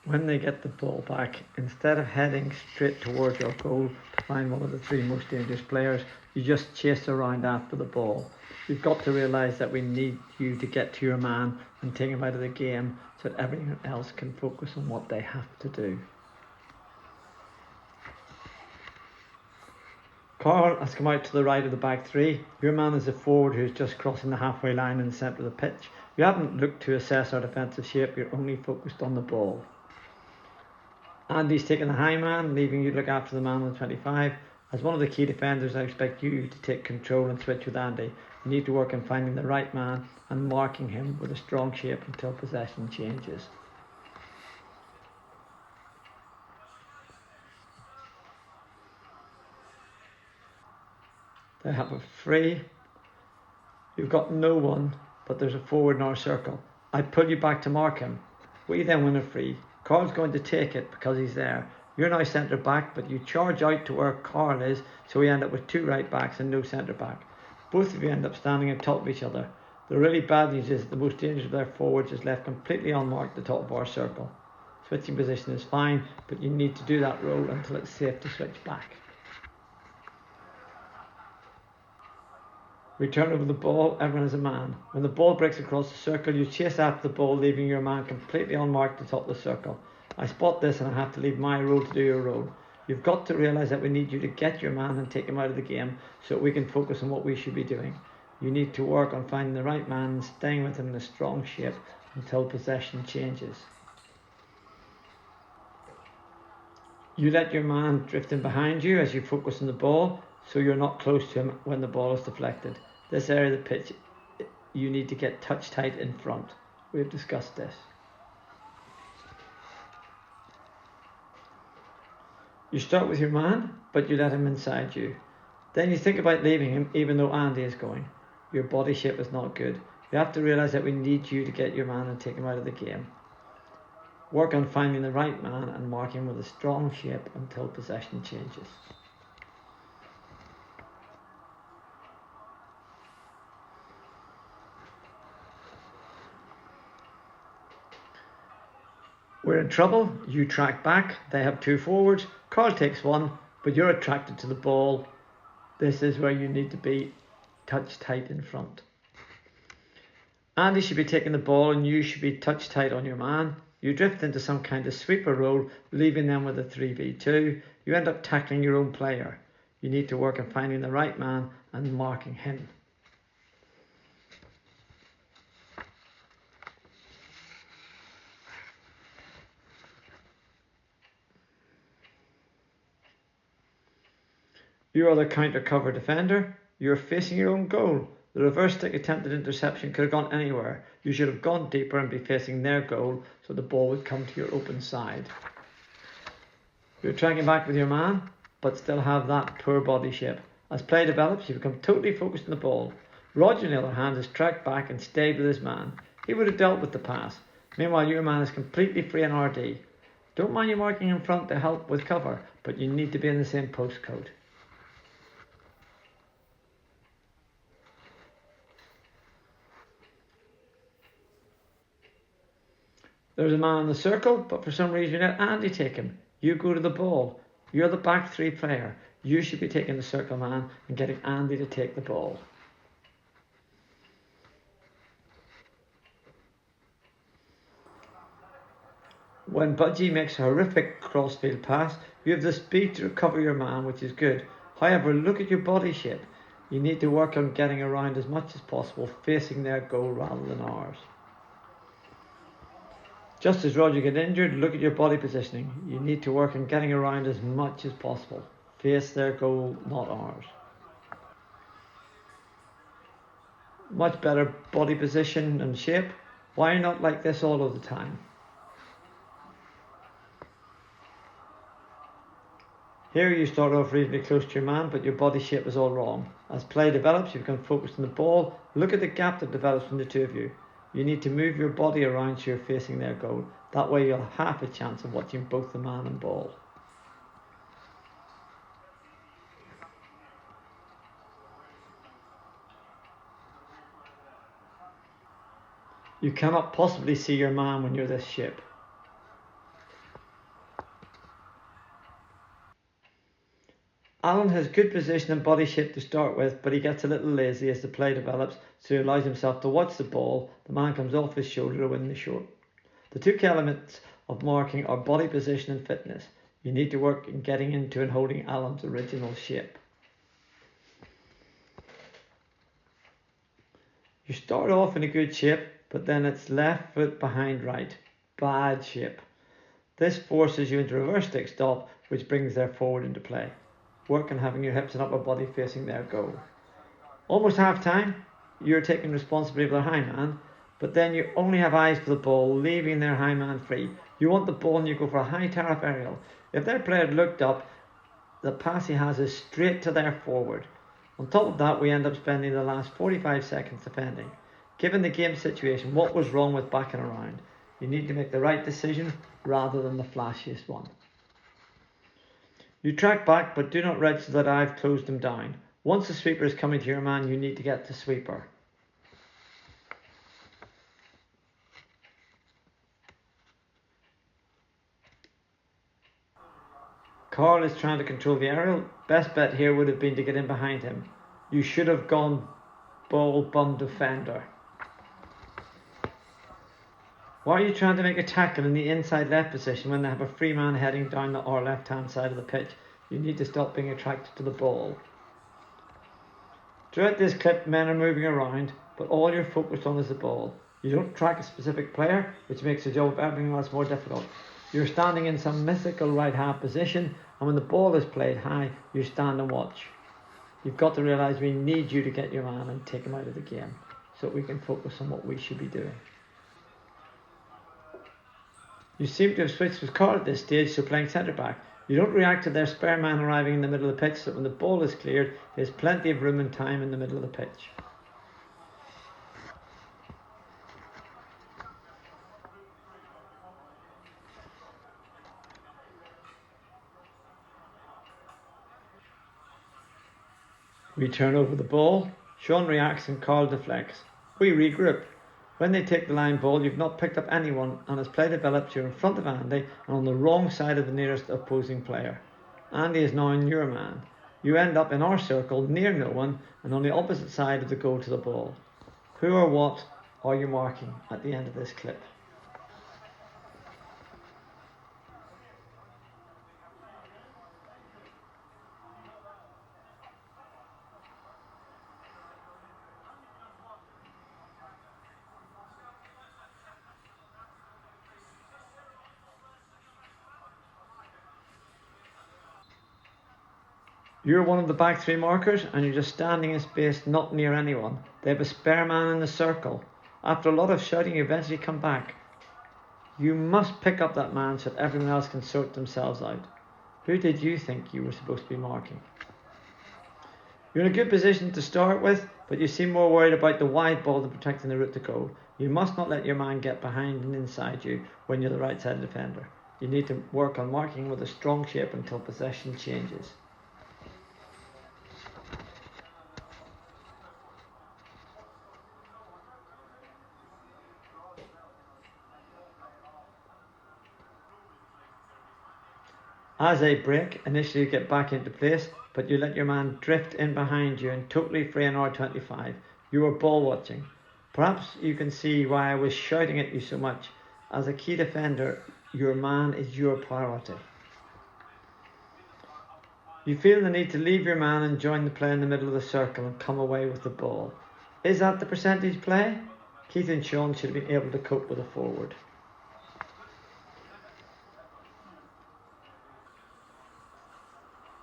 When they get the ball back, instead of heading straight towards your goal to find one of the three most dangerous players, you just chase around after the ball. You've got to realise that we need you to get to your man and take him out of the game so that everyone else can focus on what they have to do. Carl has come out to the right of the back three. Your man is a forward who's just crossing the halfway line in the centre of the pitch. You haven't looked to assess our defensive shape, you're only focused on the ball. Andy's taking the high man, leaving you to look after the man on the 25. As one of the key defenders, I expect you to take control and switch with Andy. You need to work on finding the right man and marking him with a strong shape until possession changes. They have a free. You've got no one, but there's a forward in our circle. I pull you back to mark him. We then win a free. Carl's going to take it because he's there. You're now centre back, but you charge out to where Carl is, so we end up with two right backs and no centre back. Both of you end up standing on top of each other. The really bad news is that the most dangerous of their forwards is left completely unmarked at the top of our circle. Switching position is fine, but you need to do that role until it's safe to switch back. We turn over the ball, everyone is a man. When the ball breaks across the circle, you chase after the ball, leaving your man completely unmarked at the top of the circle. I spot this and I have to leave my role to do your role. You've got to realise that we need you to get your man and take him out of the game so that we can focus on what we should be doing. You need to work on finding the right man and staying with him in a strong shape until possession changes. You let your man drift in behind you as you focus on the ball, so you're not close to him when the ball is deflected. This area of the pitch, you need to get touch tight in front. We've discussed this. You start with your man, but you let him inside you. Then you think about leaving him even though Andy is going. Your body shape is not good. You have to realise that we need you to get your man and take him out of the game. Work on finding the right man and mark him with a strong shape until possession changes. We're in trouble. You track back. They have two forwards. Carl takes one, but you're attracted to the ball. This is where you need to be touch tight in front. Andy should be taking the ball and you should be touch tight on your man. You drift into some kind of sweeper role, leaving them with a 3v2. You end up tackling your own player. You need to work on finding the right man and marking him. You are the counter cover defender. You're facing your own goal. The reverse stick attempted interception could have gone anywhere. You should have gone deeper and be facing their goal so the ball would come to your open side. You're tracking back with your man, but still have that poor body shape. As play develops, you become totally focused on the ball. Roger, on the other hand, has tracked back and stayed with his man. He would have dealt with the pass. Meanwhile, your man is completely free in RD. Don't mind you marking in front to help with cover, but you need to be in the same postcode. There's a man in the circle, but for some reason you let Andy take him. You go to the ball. You're the back three player. You should be taking the circle man and getting Andy to take the ball. When Budgie makes a horrific crossfield pass, you have the speed to recover your man, which is good. However, look at your body shape. You need to work on getting around as much as possible, facing their goal rather than ours. Just as Roger gets injured, look at your body positioning. You need to work on getting around as much as possible. Face their goal, not ours. Much better body position and shape. Why not like this all of the time? Here you start off reasonably close to your man, but your body shape is all wrong. As play develops, you become focused on the ball. Look at the gap that develops between the two of you. You need to move your body around so you're facing their goal. That way you'll have half a chance of watching both the man and ball. You cannot possibly see your man when you're this shape. Alan has good position and body shape to start with, but he gets a little lazy as the play develops, so he allows himself to watch the ball. The man comes off his shoulder to win the shot. The two key elements of marking are body position and fitness. You need to work in getting into and holding Alan's original shape. You start off in a good shape, but then it's left foot behind right. Bad shape. This forces you into reverse stick stop, which brings their forward into play. Work on having your hips and upper body facing their goal. Almost half time, you're taking responsibility for the high man, but then you only have eyes for the ball, leaving their high man free. You want the ball and you go for a high tariff aerial. If their player looked up, the pass he has is straight to their forward. On top of that, we end up spending the last 45 seconds defending. Given the game situation, what was wrong with backing around? You need to make the right decision rather than the flashiest one. You track back, but do not register that I've closed them down. Once the sweeper is coming to your man, you need to get to sweeper. Carl is trying to control the aerial. Best bet here would have been to get in behind him. You should have gone ball bum defender. Why are you trying to make a tackle in the inside left position when they have a free man heading down the or left hand side of the pitch? You need to stop being attracted to the ball. Throughout this clip, men are moving around, but all you're focused on is the ball. You don't track a specific player, which makes the job of everything else more difficult. You're standing in some mythical right half position, and when the ball is played high, you stand and watch. You've got to realise we need you to get your man and take him out of the game, so that we can focus on what we should be doing. You seem to have switched with Carl at this stage, so playing centre back. You don't react to their spare man arriving in the middle of the pitch, so that when the ball is cleared, there's plenty of room and time in the middle of the pitch. We turn over the ball. Sean reacts and Carl deflects. We regroup. When they take the line ball, you've not picked up anyone, and as play develops, you're in front of Andy and on the wrong side of the nearest opposing player. Andy is now in your man. You end up in our circle, near no one, and on the opposite side of the goal to the ball. Who or what are you marking at the end of this clip? You're one of the back three markers and you're just standing in space not near anyone. They have a spare man in the circle. After a lot of shouting, you eventually come back. You must pick up that man so that everyone else can sort themselves out. Who did you think you were supposed to be marking? You're in a good position to start with, but you seem more worried about the wide ball than protecting the route to goal. You must not let your man get behind and inside you when you're the right side defender. You need to work on marking with a strong shape until possession changes. As a break, initially you get back into place, but you let your man drift in behind you and totally free an R25. You were ball watching. Perhaps you can see why I was shouting at you so much. As a key defender, your man is your priority. You feel the need to leave your man and join the play in the middle of the circle and come away with the ball. Is that the percentage play? Keith and Sean should have been able to cope with a forward.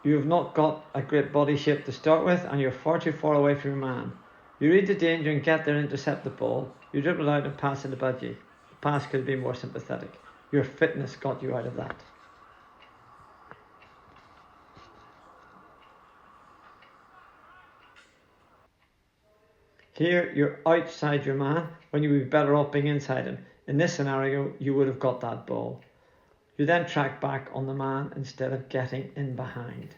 You have not got a great body shape to start with and you're far too far away from your man. You read the danger and get there and intercept the ball. You dribble out and pass into budgie. The pass could have been more sympathetic. Your fitness got you out of that. Here you're outside your man when you would be better off being inside him. In this scenario, you would have got that ball. You then track back on the man instead of getting in behind.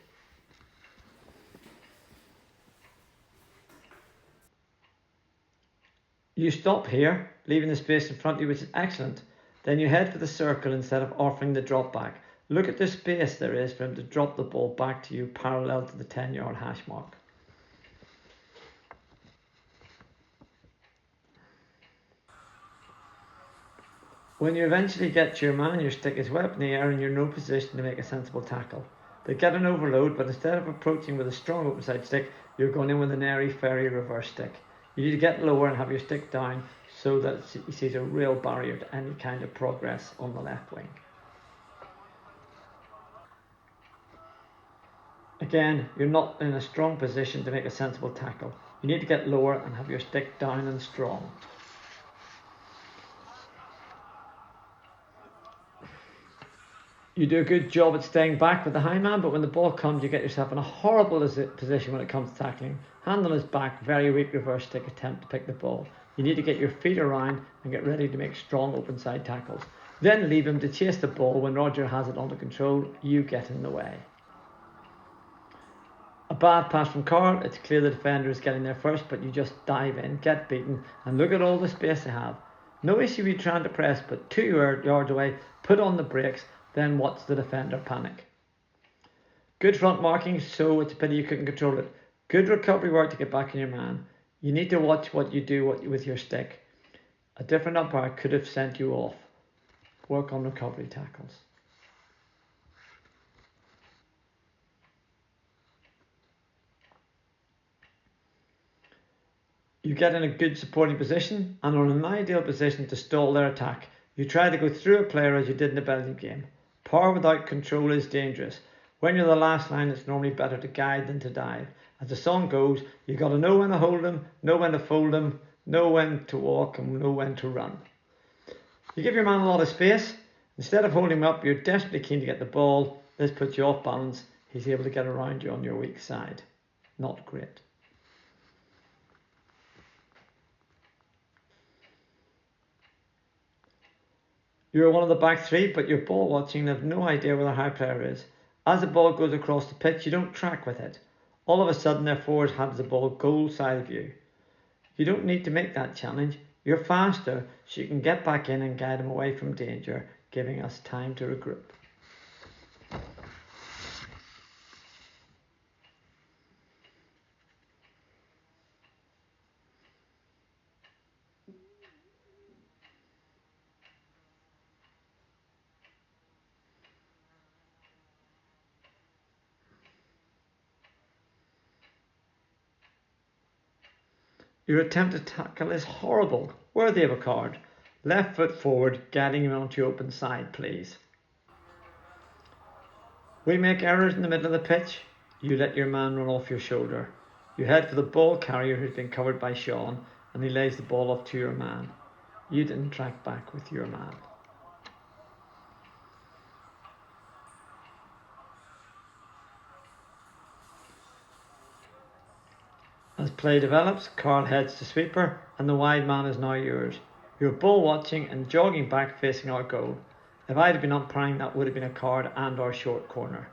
You stop here, leaving the space in front of you, which is excellent. Then you head for the circle instead of offering the drop back. Look at the space there is for him to drop the ball back to you parallel to the 10-yard hash mark. When you eventually get to your man, your stick is well up in the air and you're in no position to make a sensible tackle. They get an overload, but instead of approaching with a strong open side stick, you're going in with an airy-fairy reverse stick. You need to get lower and have your stick down so that he sees a real barrier to any kind of progress on the left wing. Again, you're not in a strong position to make a sensible tackle. You need to get lower and have your stick down and strong. You do a good job at staying back with the high man, but when the ball comes, you get yourself in a horrible position when it comes to tackling. Hand on his back, very weak reverse stick attempt to pick the ball. You need to get your feet around and get ready to make strong open side tackles. Then leave him to chase the ball. When Roger has it under control, you get in the way. A bad pass from Carl. It's clear the defender is getting there first, but you just dive in, get beaten, and look at all the space they have. No issue with trying to press, but 2 yards away, put on the brakes, then watch the defender panic. Good front marking, so it's a pity you couldn't control it. Good recovery work to get back on your man. You need to watch what you do with your stick. A different umpire could have sent you off. Work on recovery tackles. You get in a good supporting position and are in an ideal position to stall their attack. You try to go through a player as you did in the Belgium game. Power without control is dangerous. When you're the last line, it's normally better to guide than to dive. As the song goes, you've got to know when to hold them, know when to fold them, know when to walk and know when to run. You give your man a lot of space. Instead of holding him up, you're desperately keen to get the ball. This puts you off balance. He's able to get around you on your weak side. Not great. You're one of the back three, but you're ball watching and have no idea where the high player is. As the ball goes across the pitch, you don't track with it. All of a sudden, their forward has the ball goal side of you. You don't need to make that challenge. You're faster, so you can get back in and guide him away from danger, giving us time to regroup. Your attempt to tackle is horrible, worthy of a card. Left foot forward, guiding him onto your open side, please. We make errors in the middle of the pitch. You let your man run off your shoulder. You head for the ball carrier who's been covered by Sean, and he lays the ball off to your man. You didn't track back with your man. As play develops, Carl heads to sweeper and the wide man is now yours. You're ball watching and jogging back facing our goal. If I'd have been umpiring, that would have been a card and our short corner.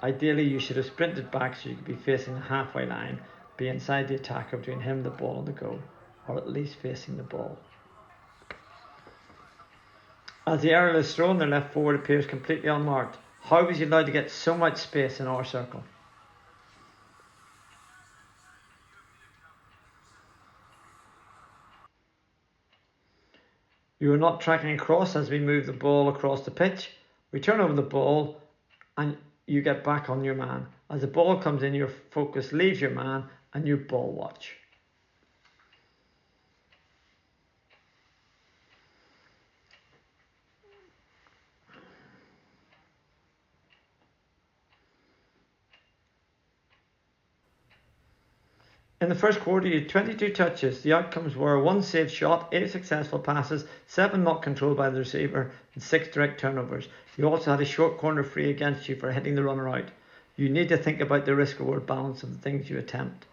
Ideally, you should have sprinted back so you could be facing the halfway line, be inside the attacker between him, the ball and the goal, or at least facing the ball. As the aerial is thrown, their left forward appears completely unmarked. How was he allowed to get so much space in our circle? You are not tracking across as we move the ball across the pitch. We turn over the ball and you get back on your man. As the ball comes in, your focus leaves your man and you ball watch. In the first quarter, you had 22 touches. The outcomes were 1 saved shot, 8 successful passes, 7 not controlled by the receiver, and 6 direct turnovers. You also had a short corner free against you for hitting the runner out. You need to think about the risk-reward balance of the things you attempt.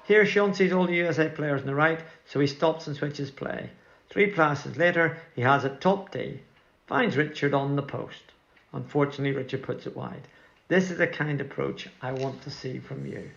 Here, Sean sees all the USA players on the right, so he stops and switches play. 3 passes later, he has it top D. Finds Richard on the post. Unfortunately, Richard puts it wide. This is the kind of approach I want to see from you.